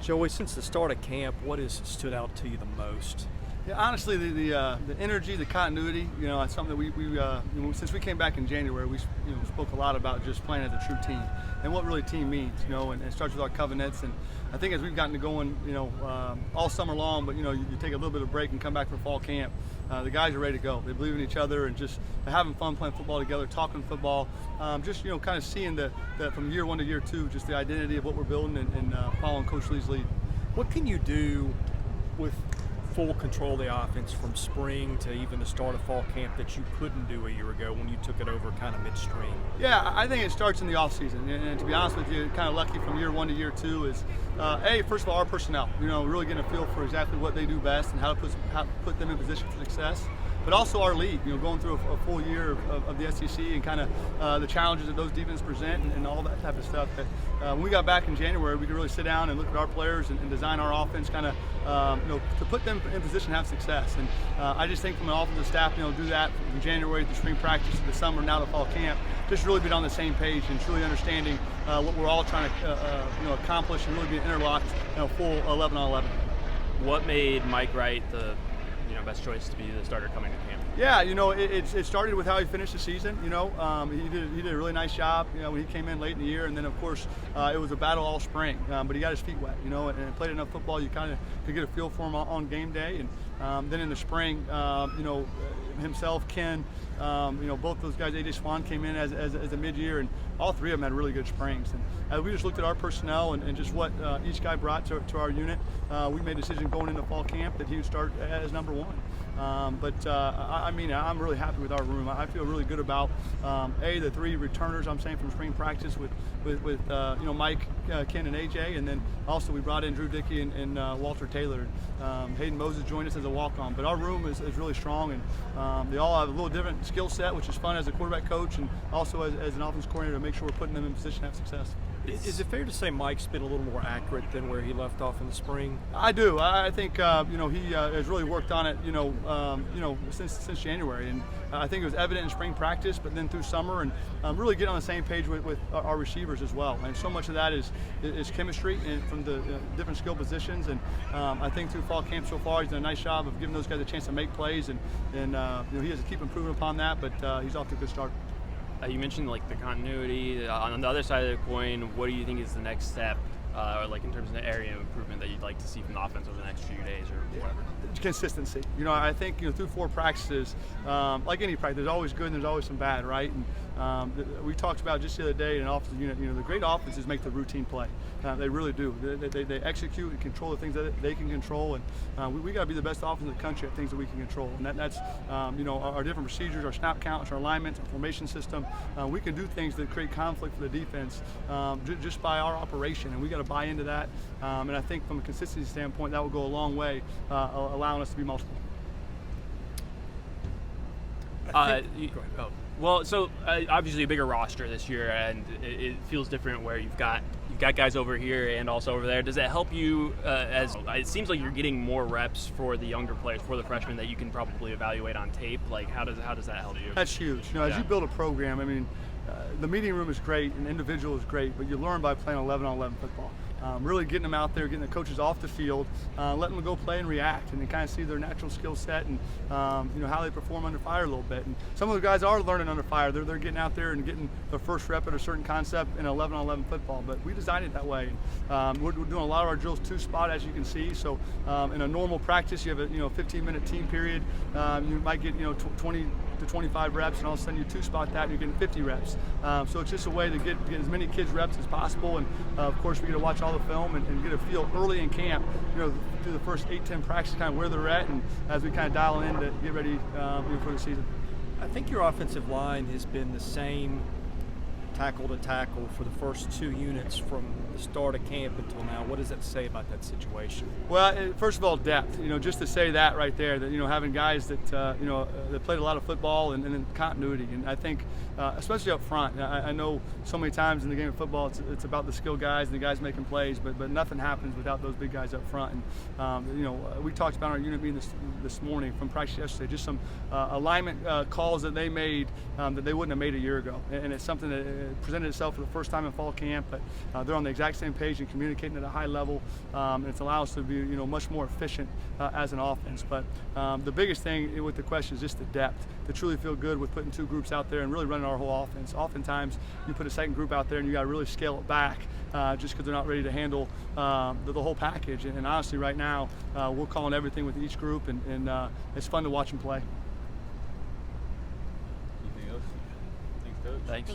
Joey, since the start of camp, what has stood out to you the most? Yeah, honestly, the energy, the continuity, it's something that we since we came back in January, we spoke a lot about just playing as a true team and what really team means, and it starts with our covenants. And I think as we've gotten to going, all summer long, but you take a little bit of break and come back for fall camp, the guys are ready to go. They believe in each other and just they're having fun playing football together, talking football, just kind of seeing the from year one to year two, just the identity of what we're building and following Coach Lee's lead. What can you do with full control of the offense from spring to even the start of fall camp that you couldn't do a year ago when you took it over kind of midstream? Yeah, I think it starts in the offseason. And to be honest with you, kind of lucky from year one to year two is, first of all, our personnel, really getting a feel for exactly what they do best and how to put them in position for success. But also our league, going through a full year of the SEC and kind of the challenges that those defenses present and all that type of stuff. That when we got back in January, we could really sit down and look at our players and design our offense kind of, to put them in position to have success. And I just think from an offensive staff, do that from January to spring practice to the summer, now to fall camp, just really be on the same page and truly understanding what we're all trying to accomplish and really be interlocked, full 11 on 11. What made Mike Wright the best choice to be the starter coming to camp? Yeah, it started with how he finished the season. He did a really nice job. When he came in late in the year, and then of course it was a battle all spring. But he got his feet wet. And played enough football. You kind of could get a feel for him on game day. And then in the spring, himself, Ken, both those guys. AJ Swan came in as a mid-year, and all three of them had really good springs. And we just looked at our personnel and just what each guy brought to our unit. We made a decision going into fall camp that he would start as number one. I'm really happy with our room. I feel really good about the three returners. I'm saying from spring practice with Mike, Ken, and AJ, and then also we brought in Drew Dickey and Walter Taylor. Hayden Moses joined us as a walk-on. But our room is really strong, and they all have a little different skill set, which is fun as a quarterback coach and also as an offense coordinator to make sure we're putting them in position to have success. Is it fair to say Mike's been a little more accurate than where he left off in the spring? I do. I think he has really worked on it, since January, and I think it was evident in spring practice, but then through summer, and really get on the same page with our receivers as well. And so much of that is chemistry and from the different skill positions. And I think through fall camp so far, he's done a nice job of giving those guys a chance to make plays, and he has to keep improving upon that. But he's off to a good start. You mentioned the continuity. On the other side of the coin, what do you think is the next step, or in terms of the area of improvement that you'd like to see from the offense over the next few days or whatever? Consistency. I think through 4 practices, like any practice, there's always good and there's always some bad, right? And we talked about just the other day in an offensive unit. The great offenses make the routine play. They really do. They execute and control the things that they can control, and we got to be the best offense in the country at things that we can control. And that's our different procedures, our snap counts, our alignments, our formation system. We can do things that create conflict for the defense just by our operation, and we got to buy into that. And I think from a consistency standpoint, that will go a long way, allowing us to be multiple. Well, so obviously a bigger roster this year, and it feels different where you've got guys over here and also over there. Does that help you? As it seems like you're getting more reps for the younger players, for the freshmen that you can probably evaluate on tape. How does that help you? That's huge. As you build a program, the meeting room is great and individual is great, but you learn by playing 11-on-11 football. Really getting them out there, getting the coaches off the field, letting them go play and react, and then kind of see their natural skill set and how they perform under fire a little bit. And some of the guys are learning under fire. They're getting out there and getting their first rep at a certain concept in 11-on-11 football. But we designed it that way. We're doing a lot of our drills 2-spot, as you can see. So in a normal practice, you have a 15-minute team period. You might get 20 to 25 reps, and all of a sudden you 2-spot that and you're getting 50 reps. So it's just a way to get as many kids reps as possible. And of course, we get to watch all the film and get a feel early in camp, through the first 8-10 practices, kind of where they're at, and as we kind of dial in to get ready for the season. I think your offensive line has been the same tackle to tackle for the first 2 units from the start of camp until now. What does that say about that situation? Well, first of all, depth. Just to say that right there, that having guys that that played a lot of football and then continuity. And I think, especially up front, I know so many times in the game of football, it's about the skilled guys and the guys making plays, but nothing happens without those big guys up front. And we talked about our unit meeting this morning from practice yesterday, just some alignment calls that they made that they wouldn't have made a year ago, and it's something that presented itself for the first time in fall camp, but they're on the exact exact same page and communicating at a high level. It's allowed us to be, much more efficient as an offense. But the biggest thing with the question is just the depth, to truly feel good with putting 2 groups out there and really running our whole offense. Oftentimes, you put a second group out there and you got to really scale it back just because they're not ready to handle the whole package. And honestly, right now, we're calling everything with each group, and it's fun to watch them play. Anything else? Thanks, Coach. Thanks.